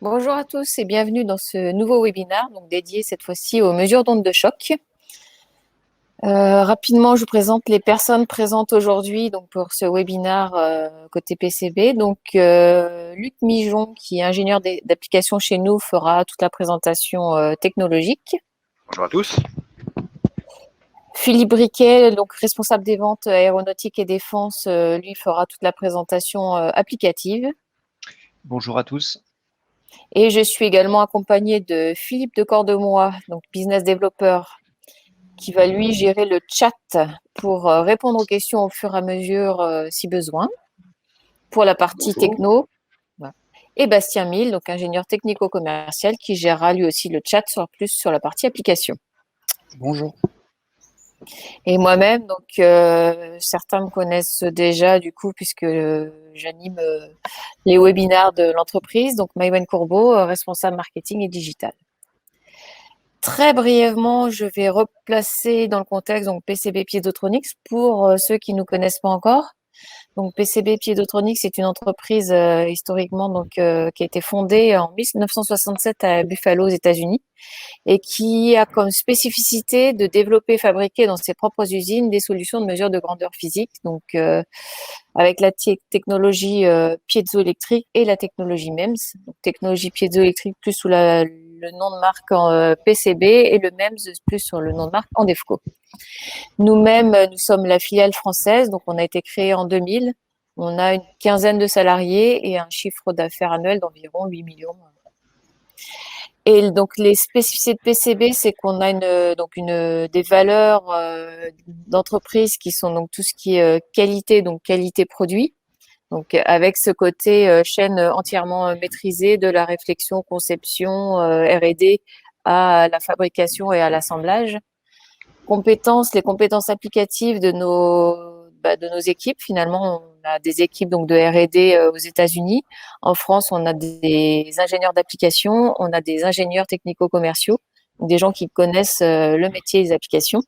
Bonjour à tous et bienvenue dans ce nouveau webinaire, donc dédié cette fois-ci aux mesures d'onde de choc. Rapidement, je vous présente les personnes présentes aujourd'hui donc pour ce webinaire côté PCB. Donc, Luc Mijon, qui est ingénieur d'application chez nous, fera toute la présentation technologique. Bonjour à tous. Philippe Briquet, donc responsable des ventes aéronautique et défense, lui fera toute la présentation applicative. Bonjour à tous. Et je suis également accompagnée de Philippe de Cordemois, donc business développeur, qui va lui gérer le chat pour répondre aux questions au fur et à mesure si besoin, pour la partie techno. Et Bastien Mille, donc ingénieur technico-commercial, qui gérera lui aussi le chat plus sur la partie application. Bonjour. Et moi-même, donc certains me connaissent déjà du coup puisque j'anime les webinaires de l'entreprise, donc Maïwen Courbeau, responsable marketing et digital. Très brièvement, je vais replacer dans le contexte donc PCB Piezotronics pour ceux qui ne nous connaissent pas encore. Donc PCB Piezotronics, c'est une entreprise historiquement donc qui a été fondée en 1967 à Buffalo aux États-Unis et qui a comme spécificité de développer et fabriquer dans ses propres usines des solutions de mesure de grandeur physique, donc avec la technologie piézoélectrique et la technologie MEMS. Donc, technologie piézoélectrique plus sous le nom de marque en PCB et le MEMS plus sur le nom de marque en DEFCO. Nous-mêmes, nous sommes la filiale française, donc on a été créé en 2000. On a une quinzaine de salariés et un chiffre d'affaires annuel d'environ 8 millions. Et donc les spécificités de PCB, c'est qu'on a des valeurs d'entreprise qui sont donc tout ce qui est qualité, donc qualité produit. Donc avec ce côté chaîne entièrement maîtrisée de la réflexion, conception, R&D à la fabrication et à l'assemblage. Les compétences applicatives de nos équipes. Finalement, on a des équipes donc de R&D aux États-Unis. En France, on a des ingénieurs d'application, on a des ingénieurs technico-commerciaux, donc des gens qui connaissent le métier et les applications.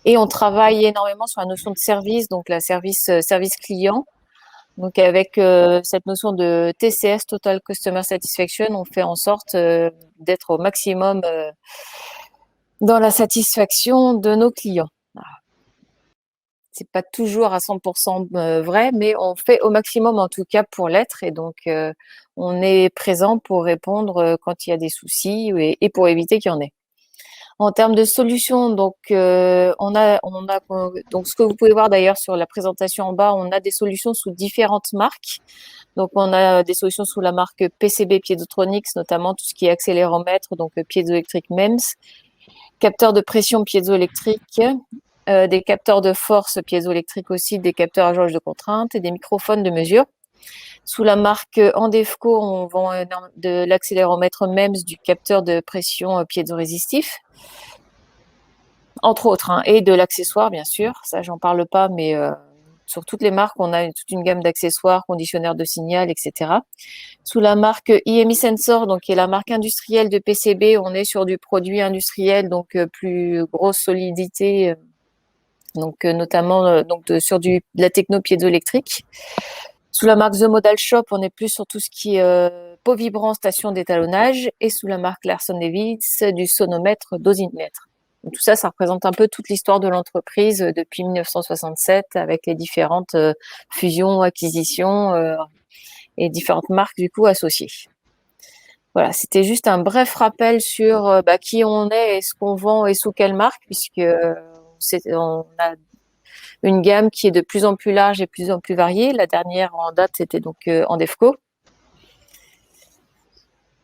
Et on travaille énormément sur la notion de service, donc la service client. Donc avec cette notion de TCS, Total Customer Satisfaction, on fait en sorte d'être au maximum dans la satisfaction de nos clients. C'est pas toujours à 100% vrai, mais on fait au maximum en tout cas pour l'être. Et donc, on est présent pour répondre quand il y a des soucis et pour éviter qu'il y en ait. En termes de solutions, donc on a donc ce que vous pouvez voir d'ailleurs sur la présentation en bas, on a des solutions sous différentes marques. Donc on a des solutions sous la marque PCB Piezotronics, notamment tout ce qui est accéléromètre, donc piézoélectrique MEMS, capteurs de pression piézoélectrique, des capteurs de force piézoélectrique aussi, des capteurs à jauge de contrainte et des microphones de mesure. Sous la marque Andefco, on vend de l'accéléromètre MEMS, du capteur de pression piézorésistif, entre autres, et de l'accessoire, bien sûr. Ça, j'en parle pas, mais sur toutes les marques, on a toute une gamme d'accessoires, conditionneurs de signal, etc. Sous la marque IMI Sensor, donc qui est la marque industrielle de PCB, on est sur du produit industriel, donc plus grosse solidité, donc notamment sur de la techno piézoélectrique. Sous la marque The Modal Shop, on est plus sur tout ce qui est pot vibrant, station d'étalonnage, et sous la marque Larson Davis, du sonomètre, dosimètre. Donc, tout ça, ça représente un peu toute l'histoire de l'entreprise depuis 1967 avec les différentes fusions, acquisitions et différentes marques du coup associées. Voilà, c'était juste un bref rappel sur qui on est et ce qu'on vend et sous quelle marque, puisque on a une gamme qui est de plus en plus large et de plus en plus variée. La dernière en date, c'était donc Andefco.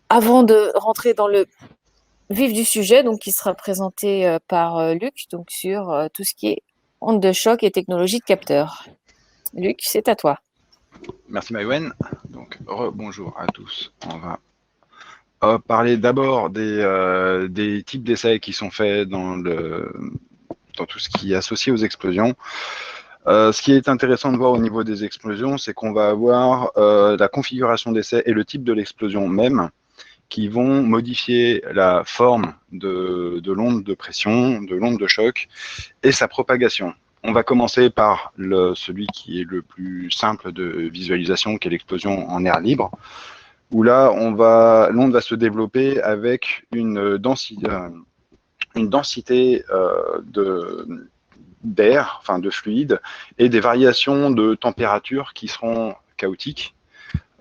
Avant de rentrer dans le vif du sujet, donc qui sera présenté par Luc, donc sur tout ce qui est onde de choc et technologie de capteur. Luc, c'est à toi. Merci Maïwen. Donc bonjour à tous. On va parler d'abord des types d'essais qui sont faits dans tout ce qui est associé aux explosions. Ce qui est intéressant de voir au niveau des explosions, c'est qu'on va avoir la configuration d'essai et le type de l'explosion même qui vont modifier la forme de l'onde de pression, de l'onde de choc et sa propagation. On va commencer par celui qui est le plus simple de visualisation, qui est l'explosion en air libre. où là, l'onde va se développer avec une densité d'air, enfin de fluide, et des variations de température qui seront chaotiques,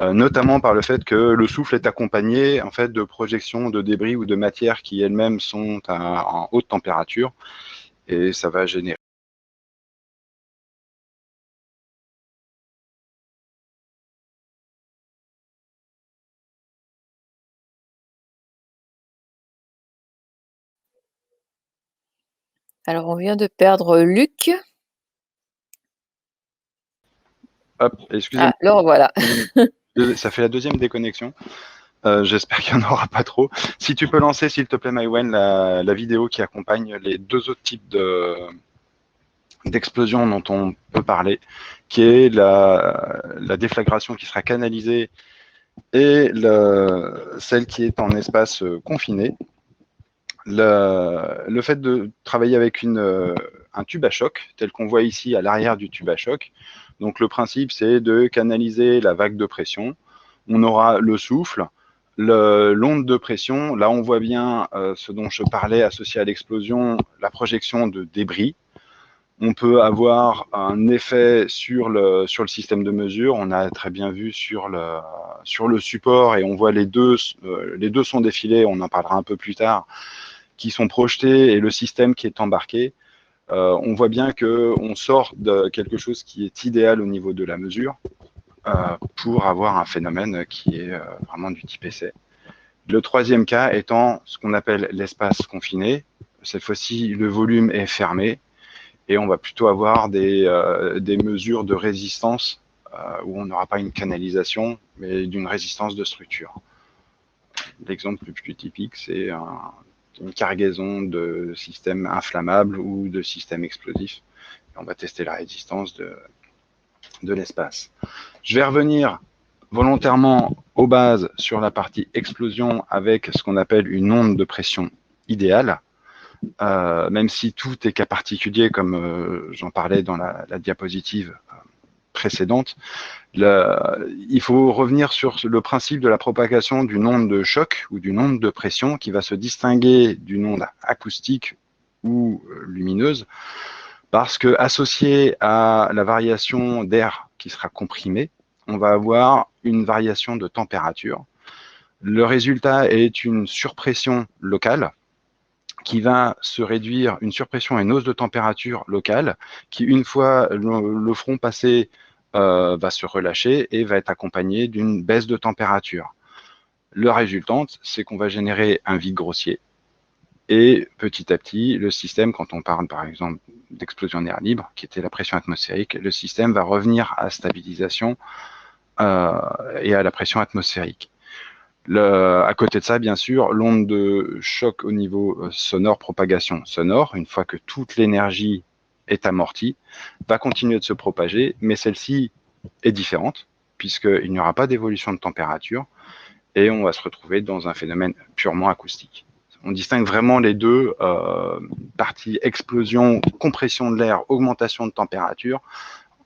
notamment par le fait que le souffle est accompagné en fait de projections de débris ou de matières qui elles-mêmes sont en haute température, et ça va générer. Alors, on vient de perdre Luc. Hop, excusez-moi. Ah, le revoilà. Ça fait la deuxième déconnexion. J'espère qu'il n'y en aura pas trop. Si tu peux lancer, s'il te plaît, Maïwen, la vidéo qui accompagne les deux autres types d'explosion dont on peut parler, qui est la déflagration qui sera canalisée et celle qui est en espace confiné. Le fait de travailler avec un tube à choc, tel qu'on voit ici à l'arrière du tube à choc, donc le principe c'est de canaliser la vague de pression. On aura le souffle, l'onde de pression. Là, on voit bien ce dont je parlais associé à l'explosion, la projection de débris. On peut avoir un effet sur le système de mesure. On a très bien vu sur le support et on voit les deux sont défilés, on en parlera un peu plus tard, qui sont projetés et le système qui est embarqué. On voit bien qu'on sort de quelque chose qui est idéal au niveau de la mesure pour avoir un phénomène qui est vraiment du type essai. Le troisième cas étant ce qu'on appelle l'espace confiné. Cette fois-ci, le volume est fermé et on va plutôt avoir des mesures de résistance où on n'aura pas une canalisation, mais d'une résistance de structure. L'exemple le plus typique, c'est une cargaison de systèmes inflammables ou de systèmes explosifs. Et on va tester la résistance de l'espace. Je vais revenir volontairement aux bases sur la partie explosion avec ce qu'on appelle une onde de pression idéale. Même si tout est cas particulier, comme j'en parlais dans la diapositive précédente, il faut revenir sur le principe de la propagation d'une onde de choc ou d'une onde de pression qui va se distinguer d'une onde acoustique ou lumineuse, parce que associée à la variation d'air qui sera comprimée, on va avoir une variation de température. Le résultat est une surpression locale qui va se réduire, une surpression et une hausse de température locale, qui, une fois le front passé, va se relâcher et va être accompagné d'une baisse de température. Le résultante, c'est qu'on va générer un vide grossier. Et petit à petit, le système, quand on parle par exemple d'explosion d'air libre, qui était la pression atmosphérique, le système va revenir à stabilisation et à la pression atmosphérique. À côté de ça, bien sûr, l'onde de choc au niveau sonore, propagation sonore, une fois que toute l'énergie est amortie, va continuer de se propager, mais celle-ci est différente, puisqu'il n'y aura pas d'évolution de température, et on va se retrouver dans un phénomène purement acoustique. On distingue vraiment les deux parties, explosion, compression de l'air, augmentation de température.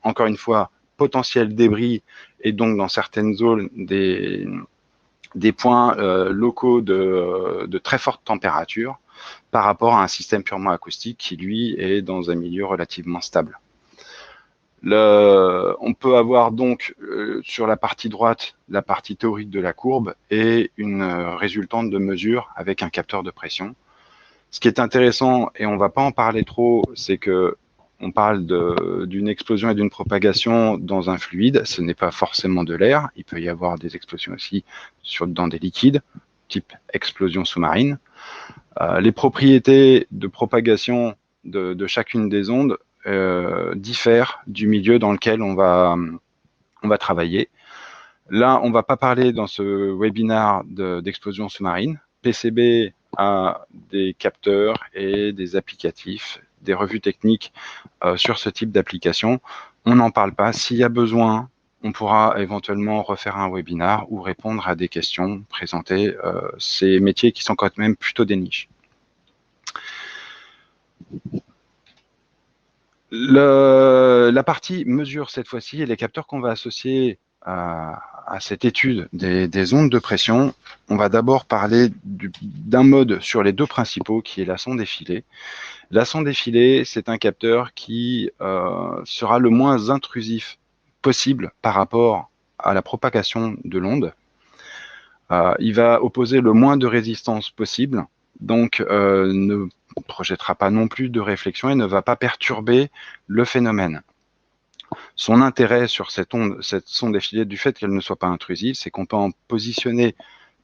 Encore une fois, potentiel débris, et donc dans certaines zones, des points locaux de très forte température par rapport à un système purement acoustique qui, lui, est dans un milieu relativement stable. On peut avoir donc sur la partie droite la partie théorique de la courbe et une résultante de mesure avec un capteur de pression. Ce qui est intéressant, et on ne va pas en parler trop, c'est que on parle d'une explosion et d'une propagation dans un fluide. Ce n'est pas forcément de l'air. Il peut y avoir des explosions aussi dans des liquides, type explosion sous-marine. Les propriétés de propagation de chacune des ondes diffèrent du milieu dans lequel on va travailler. Là, on ne va pas parler dans ce webinaire d'explosion sous-marine. PCB a des capteurs et des applicatifs, des revues techniques sur ce type d'application. On n'en parle pas. S'il y a besoin, on pourra éventuellement refaire un webinaire ou répondre à des questions, présenter ces métiers qui sont quand même plutôt des niches. La partie mesure, cette fois-ci, et les capteurs qu'on va associer à cette étude des ondes de pression, on va d'abord parler d'un mode sur les deux principaux, qui est la sonde effilée. La sonde effilée, c'est un capteur qui sera le moins intrusif possible par rapport à la propagation de l'onde. Il va opposer le moins de résistance possible, donc ne projettera pas non plus de réflexion et ne va pas perturber le phénomène. Son intérêt sur cette sonde effilée, du fait qu'elle ne soit pas intrusive, c'est qu'on peut en positionner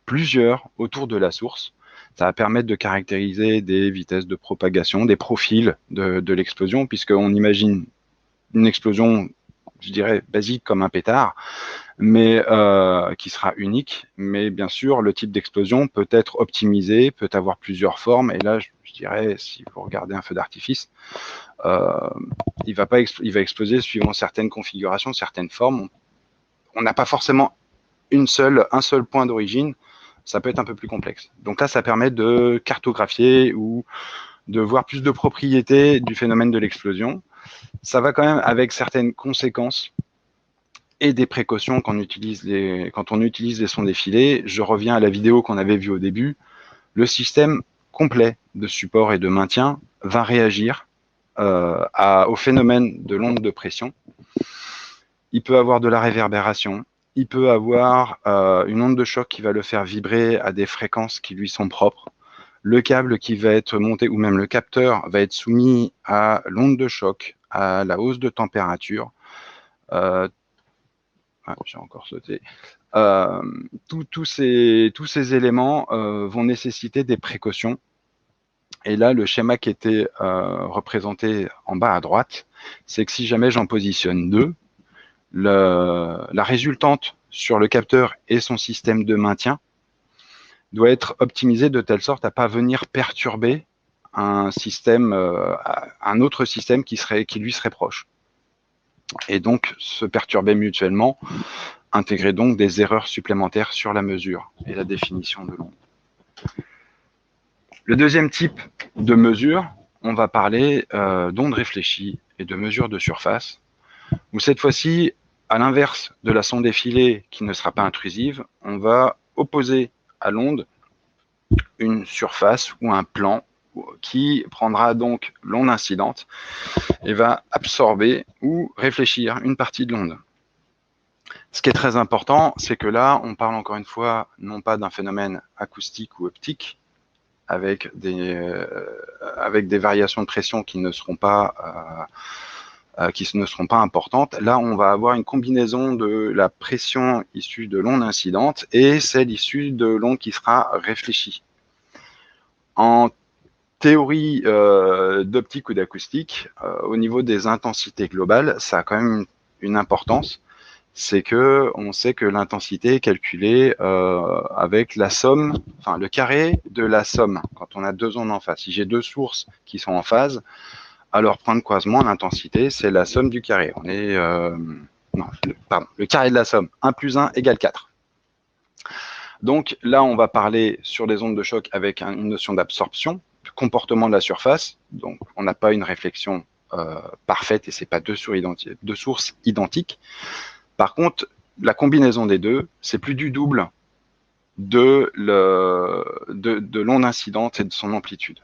plusieurs autour de la source. Ça va permettre de caractériser des vitesses de propagation, des profils de l'explosion, puisqu'on imagine une explosion, je dirais, basique comme un pétard, mais qui sera unique. Mais bien sûr, le type d'explosion peut être optimisé, peut avoir plusieurs formes. Et là, je dirais, si vous regardez un feu d'artifice, il va exploser suivant certaines configurations, certaines formes. On n'a pas forcément un seul point d'origine. Ça peut être un peu plus complexe. Donc là, ça permet de cartographier ou de voir plus de propriétés du phénomène de l'explosion. Ça va quand même avec certaines conséquences et des précautions quand on utilise les sondes effilées. Je reviens à la vidéo qu'on avait vue au début. Le système complet de support et de maintien va réagir au phénomène de l'onde de pression. Il peut avoir de la réverbération, il peut avoir une onde de choc qui va le faire vibrer à des fréquences qui lui sont propres. Le câble qui va être monté, ou même le capteur, va être soumis à l'onde de choc, à la hausse de température. J'ai encore sauté. Tous ces éléments vont nécessiter des précautions. Et là, le schéma qui était représenté en bas à droite, c'est que si jamais j'en positionne deux, la résultante sur le capteur et son système de maintien doit être optimisée de telle sorte à ne pas venir perturber un autre système qui lui serait proche. Et donc, se perturber mutuellement, intégrer donc des erreurs supplémentaires sur la mesure et la définition de l'onde. Le deuxième type de mesure, on va parler d'ondes réfléchies et de mesures de surface, où cette fois-ci, à l'inverse de la sonde effilée qui ne sera pas intrusive, on va opposer à l'onde une surface ou un plan qui prendra donc l'onde incidente et va absorber ou réfléchir une partie de l'onde. Ce qui est très important, c'est que là, on parle encore une fois non pas d'un phénomène acoustique ou optique, avec des variations de pression qui ne seront pas importantes. Là, on va avoir une combinaison de la pression issue de l'onde incidente et celle issue de l'onde qui sera réfléchie. En théorie d'optique ou d'acoustique, au niveau des intensités globales, ça a quand même une importance. C'est que on sait que l'intensité est calculée avec la somme, enfin le carré de la somme, quand on a deux ondes en phase. Si j'ai deux sources qui sont en phase, à leur point de croisement, l'intensité, c'est la somme du carré. Le carré de la somme, 1 plus 1 égale 4. Donc là, on va parler sur les ondes de choc avec une notion d'absorption, de comportement de la surface. Donc on n'a pas une réflexion parfaite et c'est pas deux sources identiques. Par contre, la combinaison des deux, c'est plus du double de l'onde incidente et de son amplitude.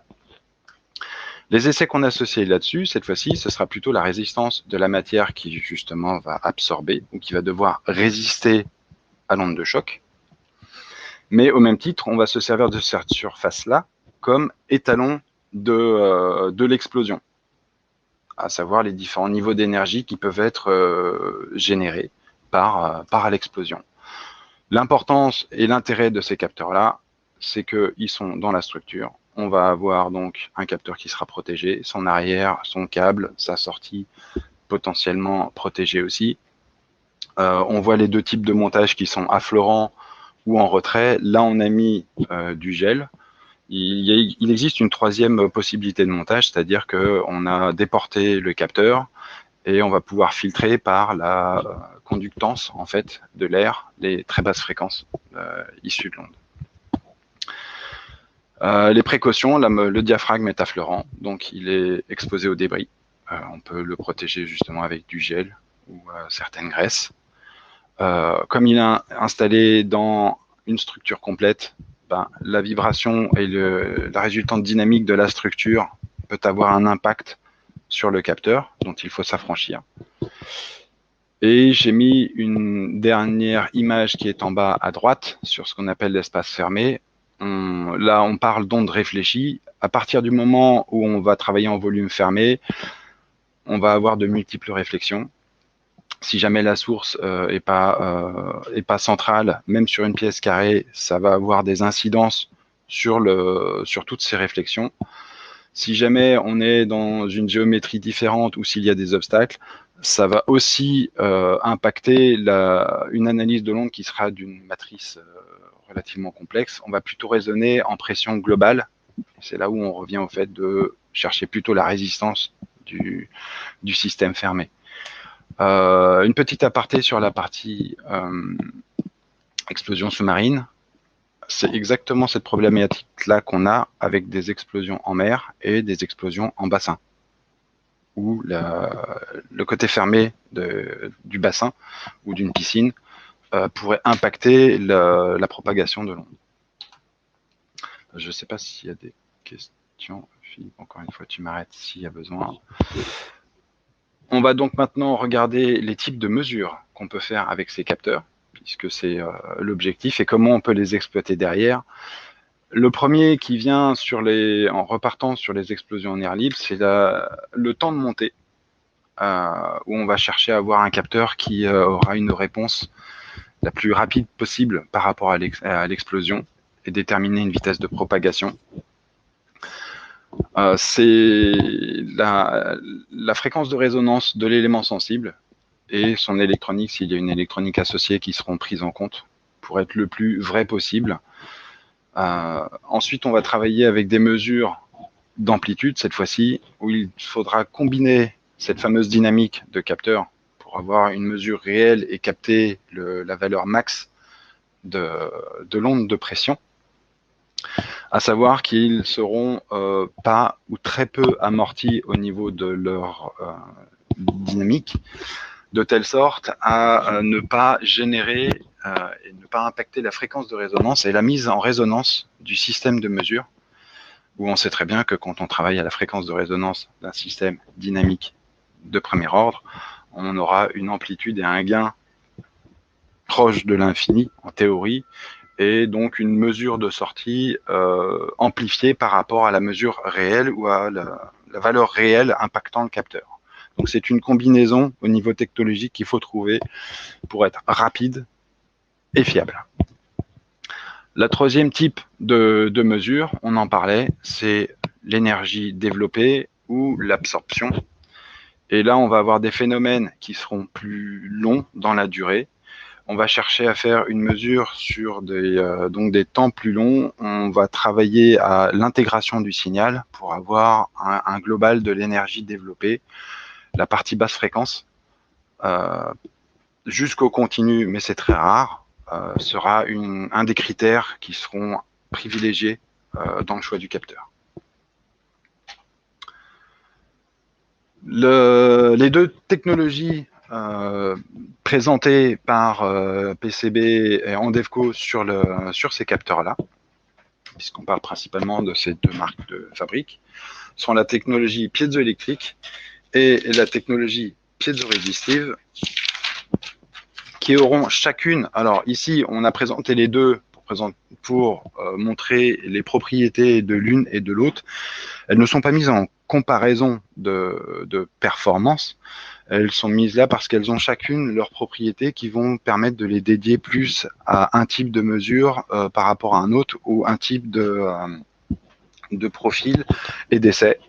Les essais qu'on a associés là-dessus, cette fois-ci, ce sera plutôt la résistance de la matière qui, justement, va absorber ou qui va devoir résister à l'onde de choc. Mais au même titre, on va se servir de cette surface-là comme étalon de l'explosion, à savoir les différents niveaux d'énergie qui peuvent être générés par l'explosion. L'importance et l'intérêt de ces capteurs-là, c'est qu'ils sont dans la structure. On va avoir donc un capteur qui sera protégé, son arrière, son câble, sa sortie potentiellement protégée aussi. On voit les deux types de montage qui sont affleurants ou en retrait. Là, on a mis du gel. Il existe une troisième possibilité de montage, c'est-à-dire qu'on a déporté le capteur et on va pouvoir filtrer par la conductance en fait de l'air les très basses fréquences issues de l'onde. Les précautions, le diaphragme est affleurant, donc il est exposé aux débris. On peut le protéger justement avec du gel ou certaines graisses. Comme il est installé dans une structure complète, la vibration et la résultante dynamique de la structure peut avoir un impact sur le capteur dont il faut s'affranchir. Et j'ai mis une dernière image qui est en bas à droite sur ce qu'on appelle l'espace fermé. Là, on parle d'ondes réfléchies. À partir du moment où on va travailler en volume fermé, on va avoir de multiples réflexions. Si jamais la source est pas centrale, même sur une pièce carrée, ça va avoir des incidences sur toutes ces réflexions. Si jamais on est dans une géométrie différente ou s'il y a des obstacles, ça va aussi impacter une analyse de l'onde qui sera d'une matrice relativement complexe. On va plutôt raisonner en pression globale. C'est là où on revient au fait de chercher plutôt la résistance du système fermé. Une petite aparté sur la partie explosion sous-marine. C'est exactement cette problématique-là qu'on a avec des explosions en mer et des explosions en bassin, où le côté fermé du bassin ou d'une piscine pourrait impacter la propagation de l'onde. Je ne sais pas s'il y a des questions. Philippe, encore une fois, tu m'arrêtes s'il y a besoin. On va donc maintenant regarder les types de mesures qu'on peut faire avec ces capteurs, puisque c'est l'objectif, et comment on peut les exploiter derrière. Le premier qui vient en repartant sur les explosions en air libre, c'est le temps de montée, où on va chercher à avoir un capteur qui aura une réponse la plus rapide possible par rapport à l'explosion et déterminer une vitesse de propagation. C'est la fréquence de résonance de l'élément sensible et son électronique, s'il y a une électronique associée, qui seront prises en compte pour être le plus vrai possible. Ensuite, on va travailler avec des mesures d'amplitude, cette fois-ci, où il faudra combiner cette fameuse dynamique de capteur pour avoir une mesure réelle et capter la valeur max de l'onde de pression. À savoir qu'ils seront pas ou très peu amortis au niveau de leur dynamique, de telle sorte à ne pas générer et ne pas impacter la fréquence de résonance et la mise en résonance du système de mesure, où on sait très bien que quand on travaille à la fréquence de résonance d'un système dynamique de premier ordre, on aura une amplitude et un gain proche de l'infini, en théorie, et donc une mesure de sortie amplifiée par rapport à la mesure réelle ou à la valeur réelle impactant le capteur. Donc c'est une combinaison au niveau technologique qu'il faut trouver pour être rapide et fiable. La troisième type de mesure, on en parlait, c'est l'énergie développée ou l'absorption. Et là, on va avoir des phénomènes qui seront plus longs dans la durée. On va chercher à faire une mesure sur donc des temps plus longs. On va travailler à l'intégration du signal pour avoir un global de l'énergie développée. La partie basse fréquence, jusqu'au continu, mais c'est très rare, sera un des critères qui seront privilégiés dans le choix du capteur. Les deux technologies présentées par PCB et Andevco sur ces capteurs-là, puisqu'on parle principalement de ces deux marques de fabrique, sont la technologie piézoélectrique et la technologie piézorésistive, qui auront chacune, alors ici on a présenté les deux pour montrer les propriétés de l'une et de l'autre. Elles ne sont pas mises en comparaison de performance, elles sont mises là parce qu'elles ont chacune leurs propriétés qui vont permettre de les dédier plus à un type de mesure par rapport à un autre, ou un type de profil et d'essai.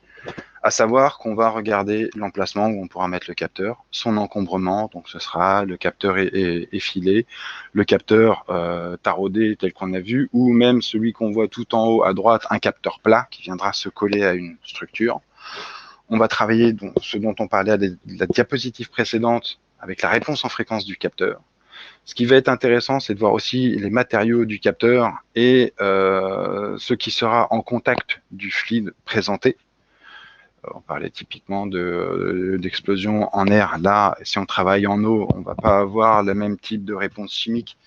À savoir qu'on va regarder l'emplacement où on pourra mettre le capteur, son encombrement, donc ce sera le capteur effilé, le capteur taraudé tel qu'on a vu, ou même celui qu'on voit tout en haut à droite, un capteur plat qui viendra se coller à une structure. On va travailler ce dont on parlait à la diapositive précédente avec la réponse en fréquence du capteur. Ce qui va être intéressant, c'est de voir aussi les matériaux du capteur et ce qui sera en contact du fluide présenté. On parlait typiquement d'explosion en air. Là, si on travaille en eau, on ne va pas avoir le même type de réponse chimique.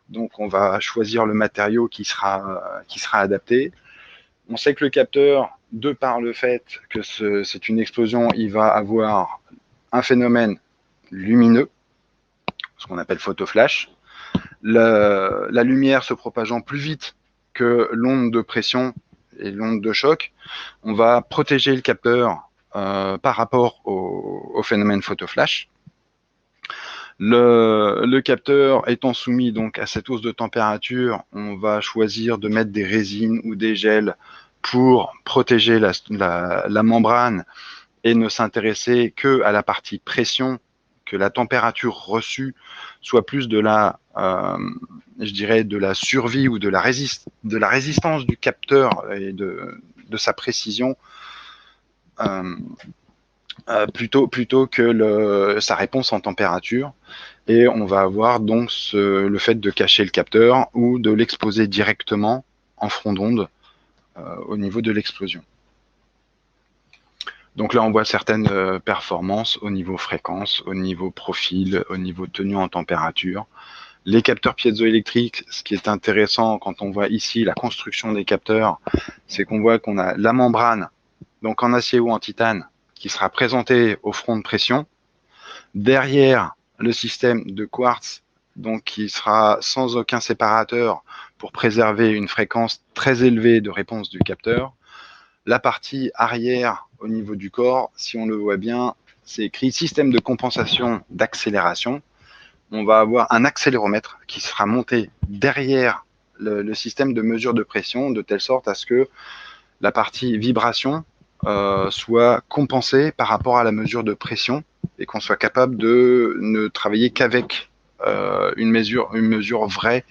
Donc, on va choisir le matériau qui sera adapté. On sait que le capteur, de par le fait que c'est une explosion, il va avoir un phénomène lumineux, ce qu'on appelle photoflash. La lumière se propageant plus vite que l'onde de pression et l'onde de choc, on va protéger le capteur par rapport au phénomène photoflash. Le capteur étant soumis donc à cette hausse de température, on va choisir de mettre des résines ou des gels pour protéger la membrane et ne s'intéresser que à la partie pression, que la température reçue soit plus je dirais, de la survie ou de la résistance du capteur et de sa précision, plutôt que sa réponse en température. Et on va avoir donc le fait de cacher le capteur ou de l'exposer directement en front d'onde au niveau de l'explosion. Donc là, on voit certaines performances au niveau fréquence, au niveau profil, au niveau tenue en température. Les capteurs piézoélectriques, ce qui est intéressant quand on voit ici la construction des capteurs, c'est qu'on voit qu'on a la membrane, donc en acier ou en titane, qui sera présentée au front de pression. Derrière, le système de quartz, donc qui sera sans aucun séparateur pour préserver une fréquence très élevée de réponse du capteur. La partie arrière au niveau du corps, si on le voit bien, c'est écrit système de compensation d'accélération. On va avoir un accéléromètre qui sera monté derrière le système de mesure de pression, de telle sorte à ce que la partie vibration soit compensée par rapport à la mesure de pression et qu'on soit capable de ne travailler qu'avec une mesure vraie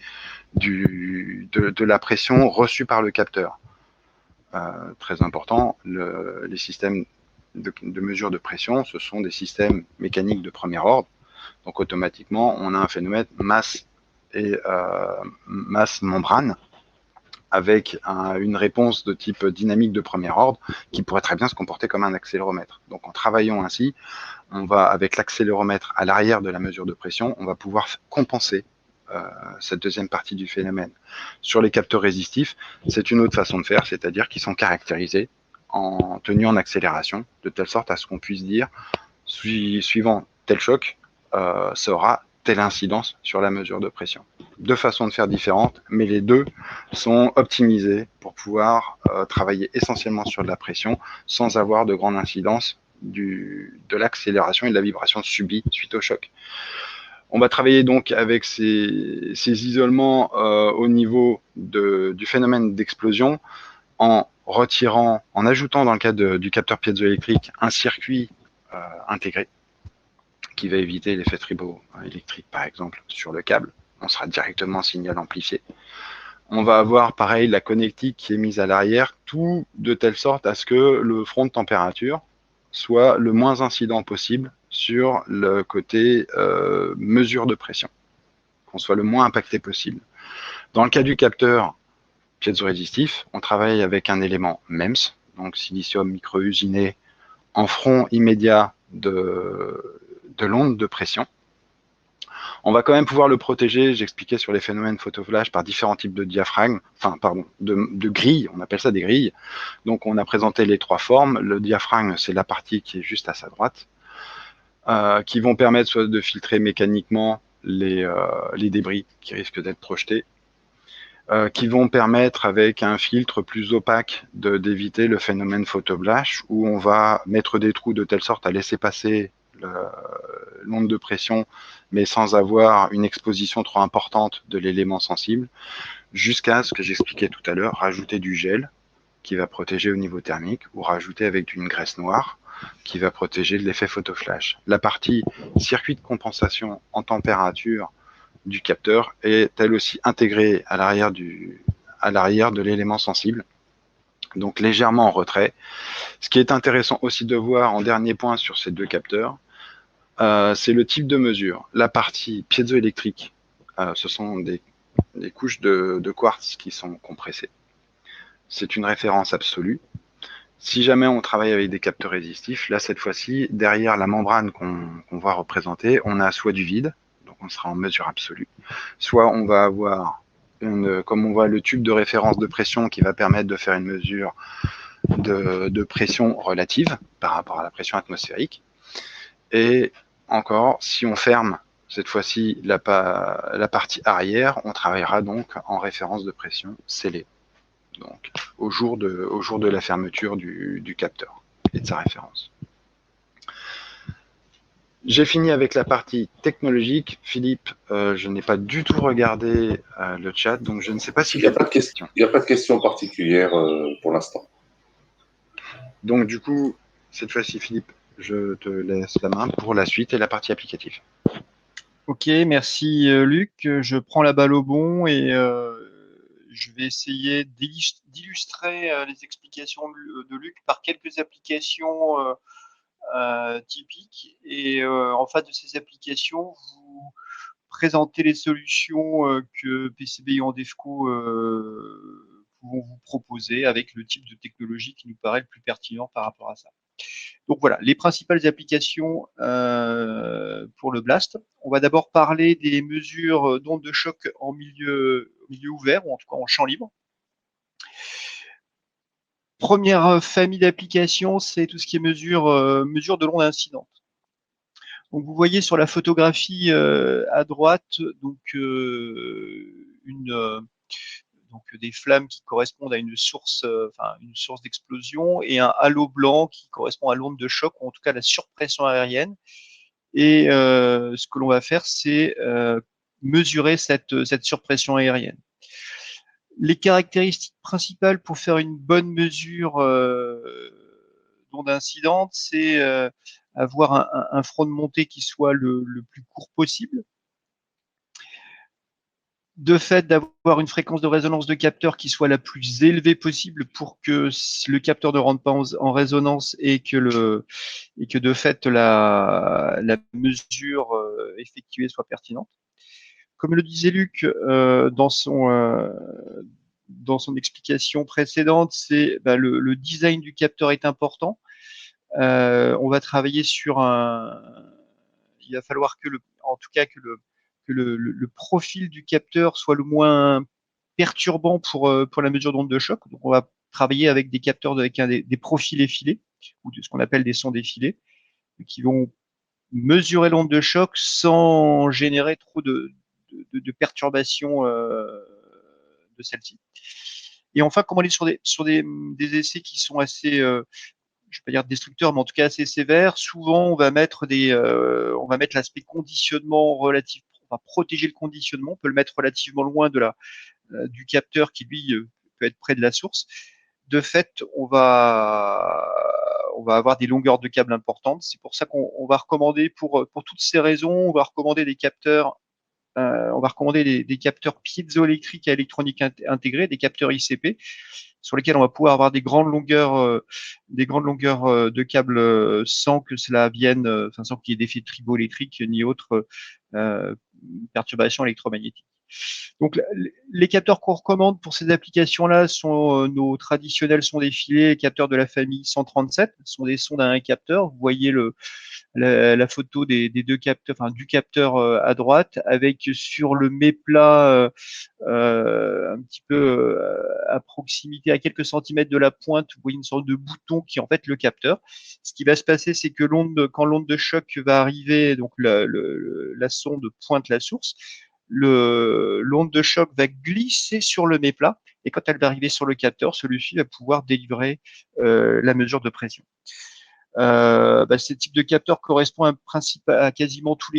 de la pression reçue par le capteur. Très important, les systèmes de mesure de pression, ce sont des systèmes mécaniques de premier ordre. Donc automatiquement, on a un phénomène masse-membrane avec une réponse de type dynamique de premier ordre qui pourrait très bien se comporter comme un accéléromètre. Donc en travaillant ainsi, on va, avec l'accéléromètre à l'arrière de la mesure de pression, on va pouvoir compenser cette deuxième partie du phénomène. Sur les capteurs résistifs, c'est une autre façon de faire, c'est-à-dire qu'ils sont caractérisés en tenue en accélération, de telle sorte à ce qu'on puisse dire, suivant tel choc, ça aura telle incidence sur la mesure de pression. Deux façons de faire différentes, mais les deux sont optimisées pour pouvoir travailler essentiellement sur de la pression sans avoir de grande incidence de l'accélération et de la vibration subie suite au choc. On va travailler donc avec ces isolements au niveau du phénomène d'explosion en ajoutant dans le cas du capteur piézoélectrique un circuit intégré qui va éviter l'effet triboélectrique par exemple sur le câble. On sera directement en signal amplifié. On va avoir pareil la connectique qui est mise à l'arrière, tout de telle sorte à ce que le front de température soit le moins incident possible sur le côté mesure de pression, qu'on soit le moins impacté possible. Dans le cas du capteur piézorésistif, on travaille avec un élément MEMS, donc silicium micro-usiné, en front immédiat de l'onde de pression. On va quand même pouvoir le protéger, j'expliquais sur les phénomènes photoflash, par différents types de diaphragmes, de grilles, on appelle ça des grilles. Donc on a présenté les trois formes. Le diaphragme, c'est la partie qui est juste à sa droite, qui vont permettre soit de filtrer mécaniquement les débris qui risquent d'être projetés, qui vont permettre avec un filtre plus opaque d'éviter le phénomène photoflash, où on va mettre des trous de telle sorte à laisser passer l'onde de pression, mais sans avoir une exposition trop importante de l'élément sensible, jusqu'à ce que j'expliquais tout à l'heure, rajouter du gel qui va protéger au niveau thermique, ou rajouter avec une graisse noire qui va protéger de l'effet photoflash. La partie circuit de compensation en température du capteur est elle aussi intégrée à l'arrière de l'élément sensible, donc légèrement en retrait. Ce qui est intéressant aussi de voir en dernier point sur ces deux capteurs, c'est le type de mesure. La partie piézoélectrique, ce sont des couches de quartz qui sont compressées. C'est une référence absolue. Si jamais on travaille avec des capteurs résistifs, là cette fois-ci, derrière la membrane qu'on voit représenter, on a soit du vide, donc on sera en mesure absolue, soit on va avoir, comme on voit le tube de référence de pression qui va permettre de faire une mesure de pression relative par rapport à la pression atmosphérique. Et encore, si on ferme cette fois-ci la partie arrière, on travaillera donc en référence de pression scellée, donc au jour de la fermeture du capteur et de sa référence. J'ai fini avec la partie technologique. Philippe, je n'ai pas du tout regardé le chat, donc je ne sais pas s'il y a pas de questions. Il n'y a pas de questions particulières pour l'instant. Donc du coup, cette fois-ci, Philippe, je te laisse la main pour la suite et la partie applicative. Ok, merci Luc. Je prends la balle au bon et je vais essayer d'illustrer les explications de Luc par quelques applications typiques. Et en face de ces applications, vous présentez les solutions que PCB et Andefco pouvons vous proposer avec le type de technologie qui nous paraît le plus pertinent par rapport à ça. Donc voilà, les principales applications pour le BLAST. On va d'abord parler des mesures d'ondes de choc en milieu ouvert, ou en tout cas en champ libre. Première famille d'applications, c'est tout ce qui est mesure de l'onde incidente. Donc vous voyez sur la photographie à droite donc donc des flammes qui correspondent à une source d'explosion et un halo blanc qui correspond à l'onde de choc, ou en tout cas à la surpression aérienne. Et ce que l'on va faire, c'est mesurer cette surpression aérienne. Les caractéristiques principales pour faire une bonne mesure d'onde incidente, c'est avoir un front de montée qui soit le plus court possible. De fait, d'avoir une fréquence de résonance de capteur qui soit la plus élevée possible pour que le capteur ne rentre pas en résonance et que de fait la mesure effectuée soit pertinente. Comme le disait Luc dans son explication précédente, c'est le design du capteur est important. On va travailler sur il va falloir que le profil du capteur soit le moins perturbant pour la mesure d'onde de choc. Donc on va travailler avec des capteurs avec des profils effilés, ou de ce qu'on appelle des sondes effilées, qui vont mesurer l'onde de choc sans générer trop de perturbations de celle-ci. Et enfin, comme on est sur des essais qui sont assez je ne vais pas dire destructeur, mais en tout cas assez sévère. Souvent, on va mettre l'aspect conditionnement relatif, on va protéger le conditionnement, on peut le mettre relativement loin du capteur qui lui peut être près de la source. De fait, on va avoir des longueurs de câble importantes. C'est pour ça qu'on va recommander pour toutes ces raisons, on va recommander des capteurs. On va recommander des capteurs piézoélectriques à électronique intégrée, des capteurs ICP, sur lesquels on va pouvoir avoir des grandes longueurs de câbles sans que cela vienne, sans qu'il y ait d'effet triboélectrique ni autre perturbation électromagnétique. Donc les capteurs qu'on recommande pour ces applications-là sont nos traditionnels sondes effilées, les capteurs de la famille 137, ce sont des sondes à un capteur. Vous voyez la photo des deux capteurs, enfin du capteur à droite, avec sur le méplat un petit peu à proximité, à quelques centimètres de la pointe, vous voyez une sorte de bouton qui est en fait le capteur. Ce qui va se passer, c'est que quand l'onde de choc va arriver, donc la sonde pointe la source, l'onde de choc va glisser sur le méplat, et quand elle va arriver sur le capteur, celui-ci va pouvoir délivrer la mesure de pression. Ce type de capteur correspond à quasiment tous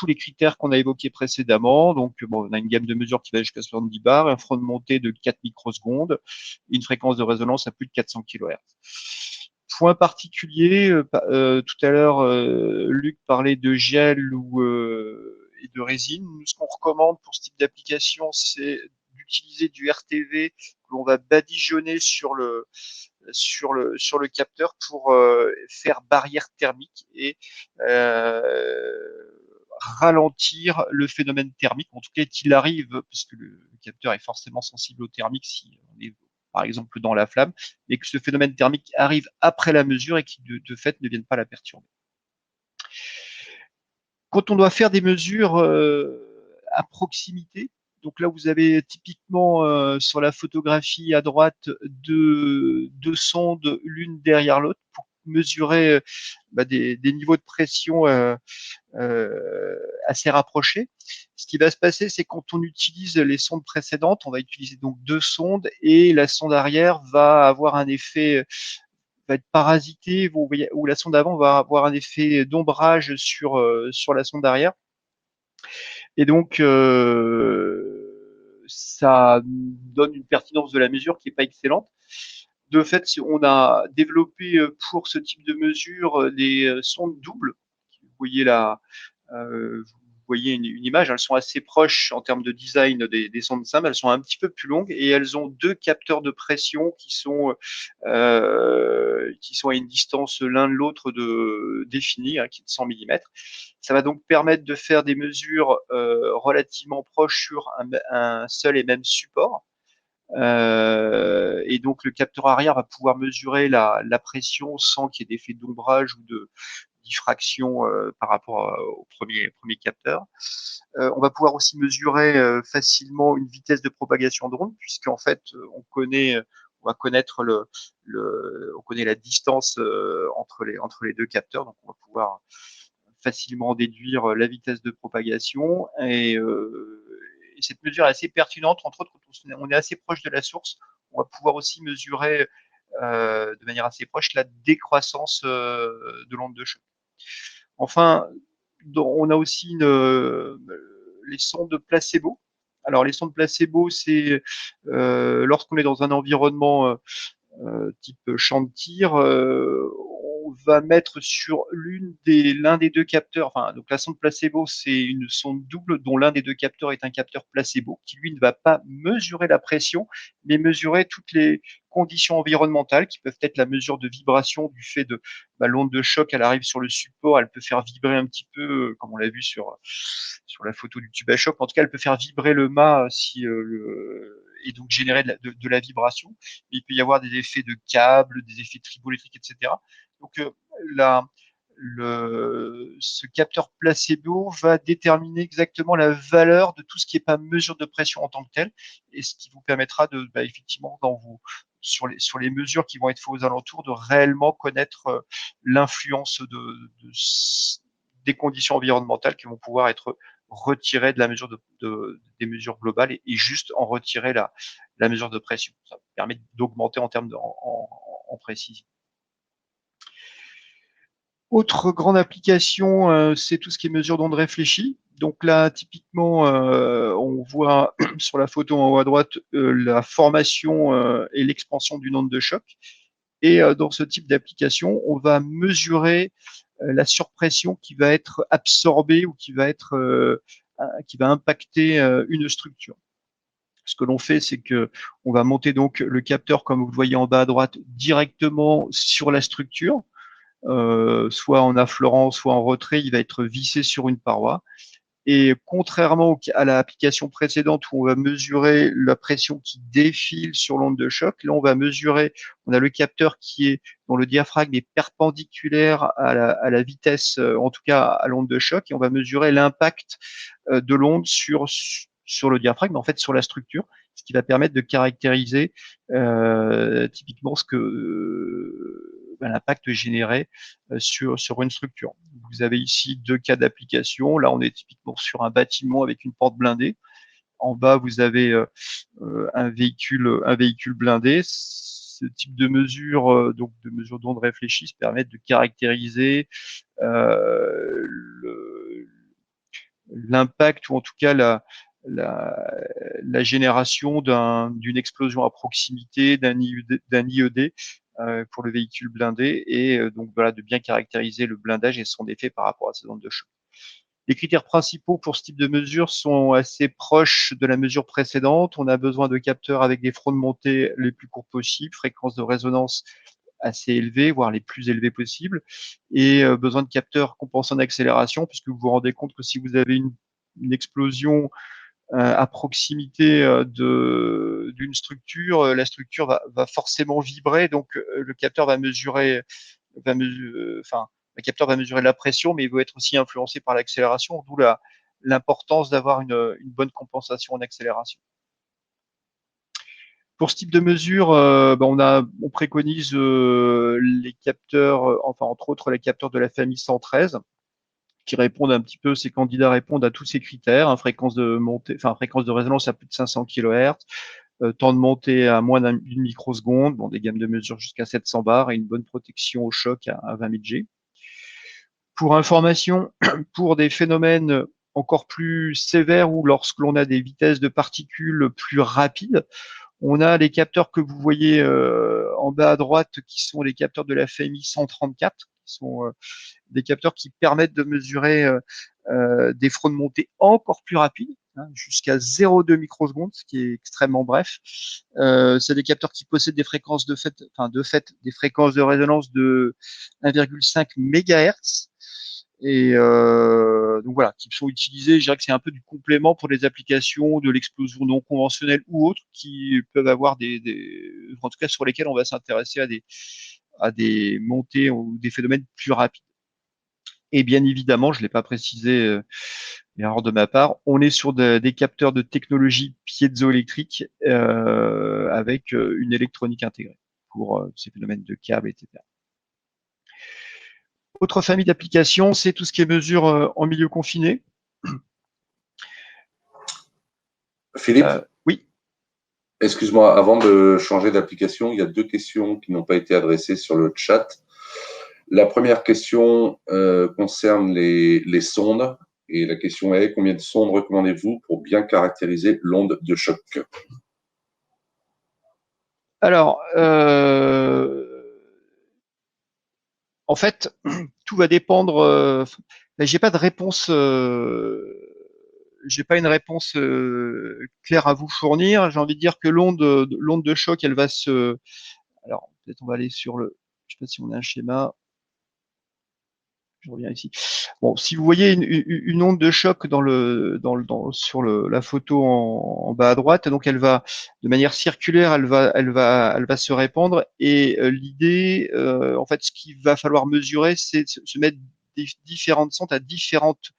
les critères qu'on a évoqués précédemment. Donc, on a une gamme de mesures qui va jusqu'à 70 bars, un front de montée de 4 microsecondes, une fréquence de résonance à plus de 400 kHz. Point particulier, tout à l'heure, Luc parlait de gel et de résine. Nous, ce qu'on recommande pour ce type d'application, c'est d'utiliser du RTV que l'on va badigeonner sur le capteur pour faire barrière thermique et ralentir le phénomène thermique, en tout cas qu'il arrive, puisque le capteur est forcément sensible au thermique si on est par exemple dans la flamme, et que ce phénomène thermique arrive après la mesure et qui de fait ne vienne pas la perturber. Quand on doit faire des mesures à proximité, donc là vous avez typiquement sur la photographie à droite deux sondes l'une derrière l'autre pour mesurer des niveaux de pression assez rapprochés. Ce qui va se passer, c'est quand on utilise les sondes précédentes, on va utiliser donc deux sondes et la sonde arrière va avoir un effet va être parasité, où la sonde avant va avoir un effet d'ombrage sur la sonde arrière. Et donc, ça donne une pertinence de la mesure qui n'est pas excellente. De fait, on a développé pour ce type de mesure des sondes doubles. Vous voyez là, vous voyez une image, elles sont assez proches en termes de design des sondes SAM, elles sont un petit peu plus longues et elles ont deux capteurs de pression qui sont à une distance l'un de l'autre définie, hein, qui est de 100 mm. Ça va donc permettre de faire des mesures relativement proches sur un seul et même support. Et donc le capteur arrière va pouvoir mesurer la pression sans qu'il y ait d'effet d'ombrage ou de diffraction par rapport au premier capteur. On va pouvoir aussi mesurer facilement une vitesse de propagation d'onde, puisqu'en fait on va connaître on connaît la distance entre les deux capteurs, donc on va pouvoir facilement déduire la vitesse de propagation et cette mesure est assez pertinente, entre autres quand on est assez proche de la source, on va pouvoir aussi mesurer de manière assez proche la décroissance de l'onde de choc. Enfin, on a aussi les sondes placebo. Alors les sondes placebo, c'est lorsqu'on est dans un environnement type champ de tir, on va mettre sur l'un des deux capteurs, enfin, donc la sonde placebo, c'est une sonde double dont l'un des deux capteurs est un capteur placebo qui, lui, ne va pas mesurer la pression, mais mesurer toutes les conditions environnementales qui peuvent être la mesure de vibration du fait de l'onde de choc, elle arrive sur le support, elle peut faire vibrer un petit peu, comme on l'a vu sur la photo du tube à choc. En tout cas, elle peut faire vibrer le mât et donc générer de la vibration. Mais il peut y avoir des effets de câbles, des effets triboélectriques, etc. Donc ce capteur placebo va déterminer exactement la valeur de tout ce qui n'est pas mesure de pression en tant que tel, et ce qui vous permettra de effectivement sur les mesures qui vont être faites aux alentours, de réellement connaître l'influence des conditions environnementales qui vont pouvoir être retirées de la mesure des mesures globales et juste en retirer la mesure de pression. Ça permet d'augmenter en termes en précision. Autre grande application, c'est tout ce qui est mesure d'onde réfléchie. Donc là, typiquement, on voit sur la photo en haut à droite la formation et l'expansion d'une onde de choc. Et dans ce type d'application, on va mesurer la surpression qui va être absorbée ou qui va impacter une structure. Ce que l'on fait, c'est que on va monter donc le capteur, comme vous le voyez en bas à droite, directement sur la structure. Soit en affleurant, soit en retrait, il va être vissé sur une paroi. Et contrairement à l'application précédente où on va mesurer la pression qui défile sur l'onde de choc, là on va mesurer, on a le capteur dont le diaphragme est perpendiculaire à la vitesse, en tout cas à l'onde de choc, et on va mesurer l'impact de l'onde sur le diaphragme, en fait sur la structure, ce qui va permettre de caractériser typiquement l'impact généré sur une structure. Vous avez ici deux cas d'application. Là, on est typiquement sur un bâtiment avec une porte blindée. En bas, vous avez un véhicule blindé. Ce type de mesure, donc de mesure d'onde réfléchie, permettent de caractériser l'impact ou en tout cas la génération d'une explosion à proximité d'un IED pour le véhicule blindé et donc voilà, de bien caractériser le blindage et son effet par rapport à ces ondes de choc. Les critères principaux pour ce type de mesure sont assez proches de la mesure précédente. On a besoin de capteurs avec des fronts de montée les plus courts possibles, fréquences de résonance assez élevées, voire les plus élevées possibles, et besoin de capteurs compensant d'accélération, puisque vous vous rendez compte que si vous avez une explosion à proximité d'une structure, la structure va forcément vibrer, donc le capteur va mesurer, le capteur va mesurer la pression, mais il va être aussi influencé par l'accélération, d'où l'importance d'avoir une bonne compensation en accélération. Pour ce type de mesure, on préconise les capteurs, enfin entre autres les capteurs de la famille 113, qui répondent un petit peu, ces candidats répondent à tous ces critères, fréquence de montée, fréquence de résonance à plus de 500 kHz, temps de montée à moins d'une microseconde, des gammes de mesure jusqu'à 700 bars et une bonne protection au choc à 20 000 G. Pour information, pour des phénomènes encore plus sévères ou lorsque l'on a des vitesses de particules plus rapides, on a les capteurs que vous voyez en bas à droite, qui sont les capteurs de la famille 134, qui sont des capteurs qui permettent de mesurer des fronts de montée encore plus rapides, jusqu'à 0,2 microsecondes, ce qui est extrêmement bref. C'est des capteurs qui possèdent des fréquences de fait des fréquences de résonance de 1,5 MHz. Et donc voilà, qui sont utilisés, je dirais que c'est un peu du complément pour les applications de l'explosion non conventionnelle ou autres qui peuvent avoir en tout cas sur lesquels on va s'intéresser à des montées ou des phénomènes plus rapides. Et bien évidemment, je ne l'ai pas précisé, erreur de ma part, on est sur des capteurs de technologie piézoélectrique avec une électronique intégrée pour ces phénomènes de câbles, etc. Autre famille d'applications, c'est tout ce qui est mesure en milieu confiné. Philippe, oui. Excuse-moi, avant de changer d'application, il y a 2 questions qui n'ont pas été adressées sur le chat. La première question concerne les sondes. Et la question est, combien de sondes recommandez-vous pour bien caractériser l'onde de choc? Alors, en fait, tout va dépendre. J'ai pas de réponse. J'ai pas une réponse claire à vous fournir. J'ai envie de dire que l'onde de choc, elle va se. Alors, peut-être on va aller sur le. Je sais pas si on a un schéma. Je reviens ici. Bon, si vous voyez une onde de choc sur la photo en bas à droite, donc elle va de manière circulaire, elle va se répandre. Et l'idée, en fait, ce qu'il va falloir mesurer, c'est se mettre des différentes sondes à différentes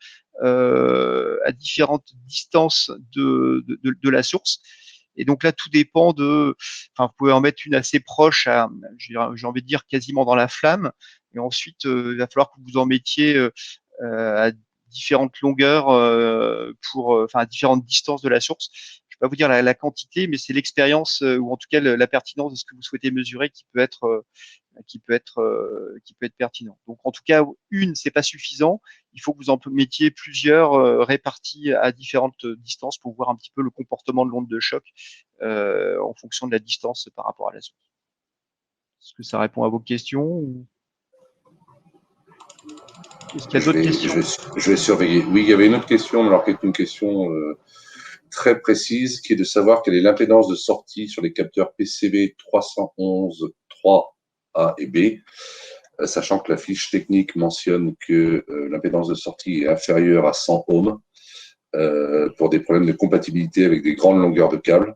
distances de la source. Et donc là, tout dépend vous pouvez en mettre une assez proche, j'ai envie de dire quasiment dans la flamme. Et ensuite, il va falloir que vous en mettiez à différentes longueurs à différentes distances de la source. Je ne vais pas vous dire la quantité, mais c'est l'expérience ou en tout cas la pertinence de ce que vous souhaitez mesurer qui peut être pertinent. Donc en tout cas, c'est pas suffisant. Il faut que vous en mettiez plusieurs répartis à différentes distances pour voir un petit peu le comportement de l'onde de choc en fonction de la distance par rapport à la source. Est-ce que ça répond à vos questions Est-ce qu'il y a d'autres questions? Je vais surveiller. Oui, il y avait une autre question, alors qui est une question très précise, qui est de savoir quelle est l'impédance de sortie sur les capteurs PCB 311, 3A et B, sachant que la fiche technique mentionne que l'impédance de sortie est inférieure à 100 ohms pour des problèmes de compatibilité avec des grandes longueurs de câbles.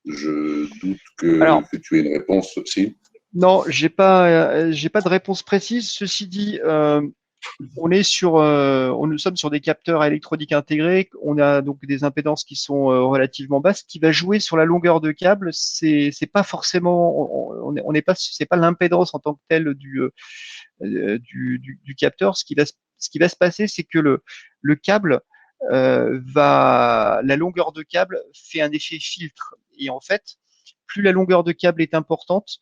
Je doute que tu aies une réponse aussi. Non, j'ai pas de réponse précise. Ceci dit, nous sommes sur des capteurs électroniques intégrés. On a donc des impédances qui sont relativement basses. Ce qui va jouer sur la longueur de câble, c'est pas forcément, c'est pas l'impédance en tant que telle du capteur. Ce qui va se passer, c'est que le câble la longueur de câble fait un effet filtre. Et en fait, plus la longueur de câble est importante,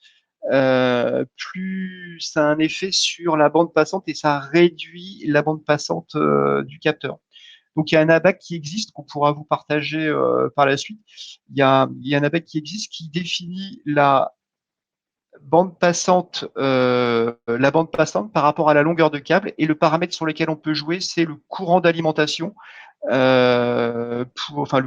plus ça a un effet sur la bande passante et ça réduit la bande passante du capteur. Donc il y a un ABAC qui existe qu'on pourra vous partager par la suite. Il y a un ABAC qui existe qui définit la bande passante par rapport à la longueur de câble, et le paramètre sur lequel on peut jouer, c'est le courant d'alimentation, le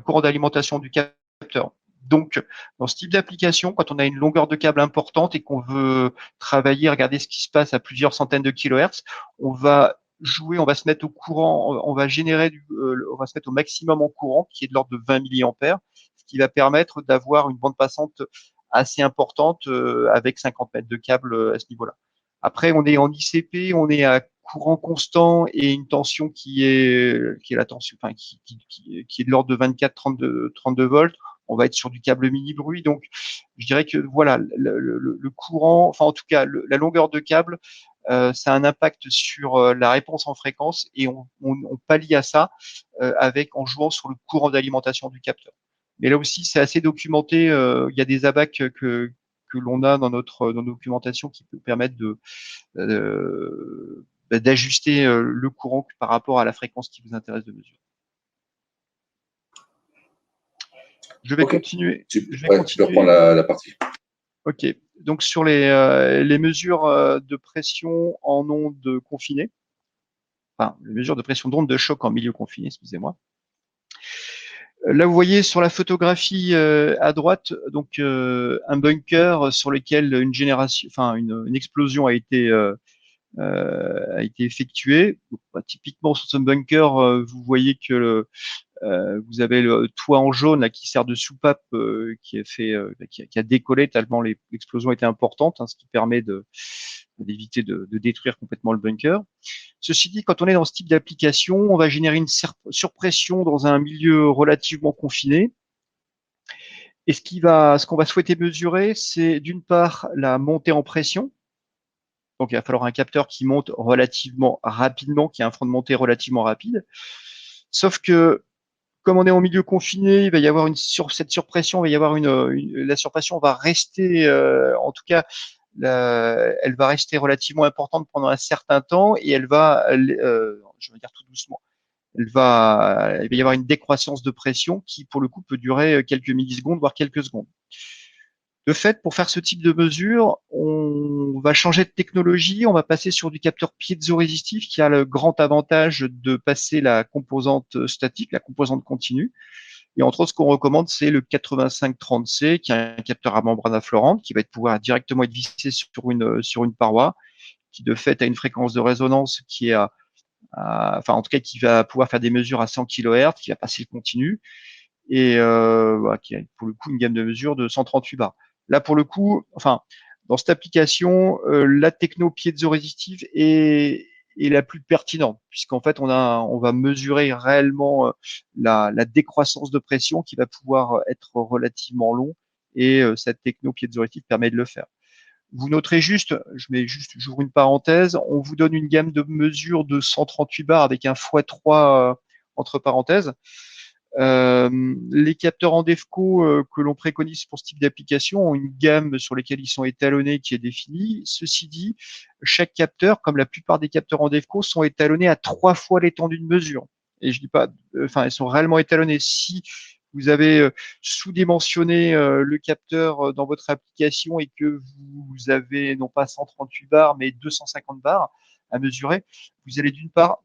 courant d'alimentation du capteur. Donc, dans ce type d'application, quand on a une longueur de câble importante et qu'on veut regarder ce qui se passe à plusieurs centaines de kilohertz, on va se mettre au courant, on va se mettre au maximum en courant, qui est de l'ordre de 20 milliampères. ce qui va permettre d'avoir une bande passante assez importante avec 50 mètres de câble à ce niveau-là. Après, on est en ICP, on est à courant constant et une tension qui est la tension, enfin, qui est de l'ordre de 24-32 volts. On va être sur du câble mini bruit. Donc, je dirais que voilà, le courant, enfin, en tout cas, la longueur de câble, ça a un impact sur la réponse en fréquence et on pallie à ça en jouant sur le courant d'alimentation du capteur. Mais là aussi, c'est assez documenté. Il y a des abacs que l'on a dans notre documentation qui peut permettre d'ajuster le courant par rapport à la fréquence qui vous intéresse de mesurer. Je vais continuer. Tu peux reprendre la partie. Ok. Donc sur les mesures de pression en ondes confinées, enfin les mesures de pression d'ondes de choc en milieu confiné, excusez-moi. Là, vous voyez sur la photographie à droite, donc un bunker sur lequel une explosion a été effectuée. Donc, typiquement sur ce bunker, vous voyez que vous avez le toit en jaune là, qui sert de soupape qui a décollé tellement l'explosion était importante, hein, ce qui permet d'éviter de détruire complètement le bunker. Ceci dit, quand on est dans ce type d'application, on va générer une surpression dans un milieu relativement confiné. Et ce qu'on va souhaiter mesurer, c'est d'une part la montée en pression. Donc, il va falloir un capteur qui monte relativement rapidement, qui a un front de montée relativement rapide. Sauf que, comme on est en milieu confiné, il va y avoir cette surpression, il va y avoir la surpression va rester, en tout cas, elle va rester relativement importante pendant un certain temps et elle va, je vais dire tout doucement, il va y avoir une décroissance de pression qui, pour le coup, peut durer quelques millisecondes, voire quelques secondes. De fait, pour faire ce type de mesure, on va changer de technologie, on va passer sur du capteur piézoresistif qui a le grand avantage de passer la composante statique, la composante continue. Et entre autres, ce qu'on recommande, c'est le 8530C, qui est un capteur à membrane affleurante, qui va pouvoir directement être vissé sur une paroi, qui de fait a une fréquence de résonance qui est enfin en tout cas qui va pouvoir faire des mesures à 100 kHz, qui va passer le continu, et voilà, qui a pour le coup une gamme de mesures de 138 bars. Là, pour le coup, enfin, dans cette application, la techno piézoresistive est la plus pertinente, puisqu'en fait, on va mesurer réellement la décroissance de pression qui va pouvoir être relativement long, et cette techno piézoresistive permet de le faire. Vous noterez juste, j'ouvre une parenthèse, on vous donne une gamme de mesures de 138 bars avec un x3 entre parenthèses. Les capteurs en DEFCO que l'on préconise pour ce type d'application ont une gamme sur lesquelles ils sont étalonnés qui est définie. Ceci dit, chaque capteur, comme la plupart des capteurs en DEFCO, sont étalonnés à 3 fois l'étendue de mesure. Et je dis pas, enfin, ils sont réellement étalonnés. Si vous avez sous-dimensionné le capteur dans votre application et que vous avez non pas 138 bars, mais 250 bars à mesurer, vous allez d'une part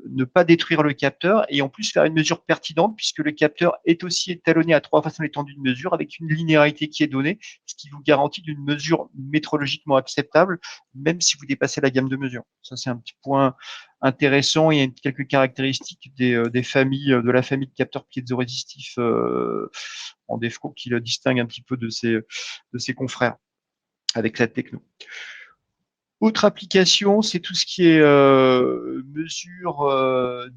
ne pas détruire le capteur et en plus faire une mesure pertinente puisque le capteur est aussi étalonné à 3 façons l'étendue de mesure avec une linéarité qui est donnée, ce qui vous garantit d'une mesure métrologiquement acceptable même si vous dépassez la gamme de mesure. Ça, c'est un petit point intéressant. Il y a quelques caractéristiques des familles, de la famille de capteurs piézoresistifs en DEFCO qui le distinguent un petit peu de ses confrères avec cette techno. Autre application, c'est tout ce qui est mesure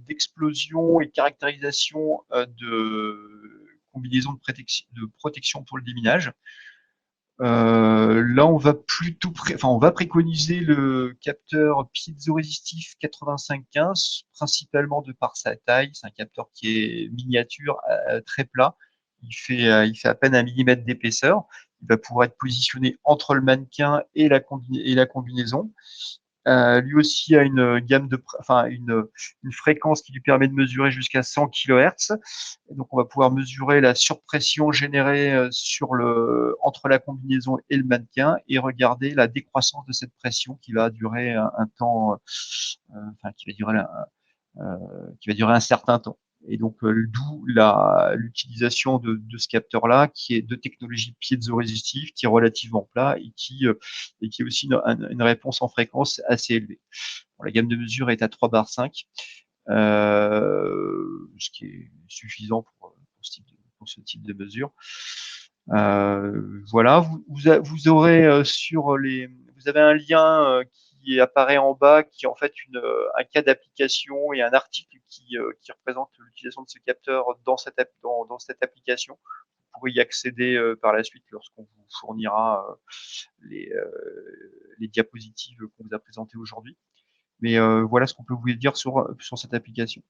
d'explosion et caractérisation de combinaisons de protection pour le déminage. Là, on va on va préconiser le capteur piézoresistif 8515, principalement de par sa taille. C'est un capteur qui est miniature, très plat. Il fait à peine 1 millimètre d'épaisseur. Il va pouvoir être positionné entre le mannequin et la combinaison. Lui aussi a une gamme une fréquence qui lui permet de mesurer jusqu'à 100 kHz. Et donc, on va pouvoir mesurer la surpression générée entre la combinaison et le mannequin et regarder la décroissance de cette pression qui va durer un temps, qui va durer un certain temps. Et donc, d'où l'utilisation de ce capteur-là, qui est de technologie piézoresistive, qui est relativement plat et qui est aussi une réponse en fréquence assez élevée. Bon, la gamme de mesure est à 3 bar 5, ce qui est suffisant pour pour ce type de mesure. Voilà, vous aurez vous avez un lien qui apparaît en bas, qui est en fait un cas d'application et un article qui représente l'utilisation de ce capteur dans cette application. Vous pourrez y accéder par la suite lorsqu'on vous fournira les diapositives qu'on vous a présentées aujourd'hui. Mais voilà ce qu'on peut vous dire sur cette application.